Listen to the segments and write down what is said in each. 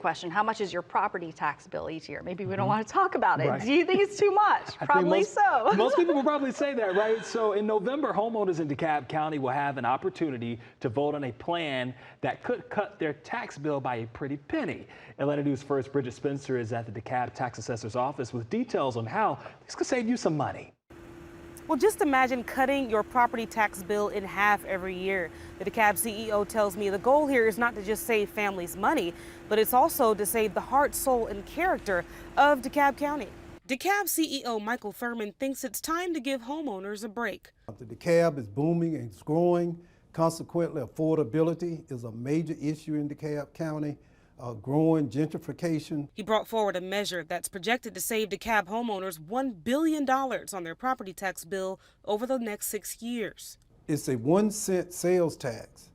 question. How much is your property tax bill each year? Maybe we don't want to talk about it. Right. Do you think it's too much? Probably so. Most people will probably say that, right? So in November, homeowners in DeKalb County will have an opportunity to vote on a plan that could cut their tax bill by a pretty penny. Atlanta News First Bridget Spencer is at the DeKalb Tax Assessor's office with details on how this could save you some money. Well, just imagine cutting your property tax bill in half every year. The DeKalb CEO tells me the goal here is not to just save families money, but it's also to save the heart, soul, and character of DeKalb County. DeKalb CEO Michael Thurmond thinks it's time to give homeowners a break. The DeKalb is booming and it's growing. Consequently, affordability is a major issue in DeKalb County. Growing gentrification. He brought forward a measure that's projected to save DeKalb homeowners $1 billion on their property tax bill over the next 6 years. It's a 1-cent sales tax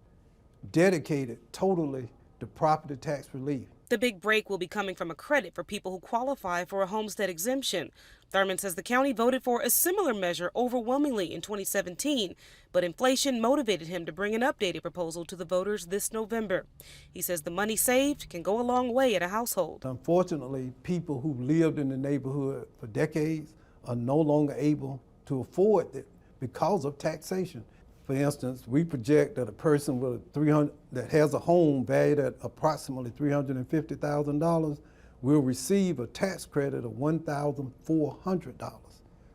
dedicated totally to property tax relief. The big break will be coming from a credit for people who qualify for a homestead exemption. Thurmond says the county voted for a similar measure overwhelmingly in 2017, but inflation motivated him to bring an updated proposal to the voters this November. He says the money saved can go a long way in a household. Unfortunately, people who lived in the neighborhood for decades are no longer able to afford it because of taxation. For instance, we project that a person that has a home valued at approximately $350,000 will receive a tax credit of $1,400.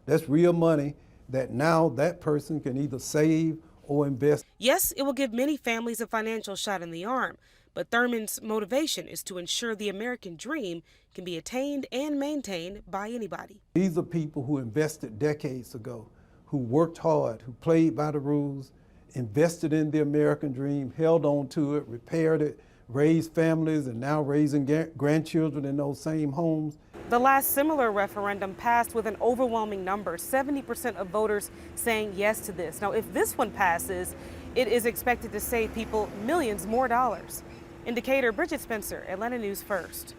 That's real money that now that person can either save or invest. Yes, it will give many families a financial shot in the arm, but Thurmond's motivation is to ensure the American dream can be attained and maintained by anybody. These are people who invested decades ago, who worked hard, who played by the rules, invested in the American dream, held on to it, repaired it, raised families, and now raising grandchildren in those same homes. The last similar referendum passed with an overwhelming number, 70% of voters saying yes to this. Now, if this one passes, it is expected to save people millions more dollars. In Decatur, Bridget Spencer, Atlanta News First.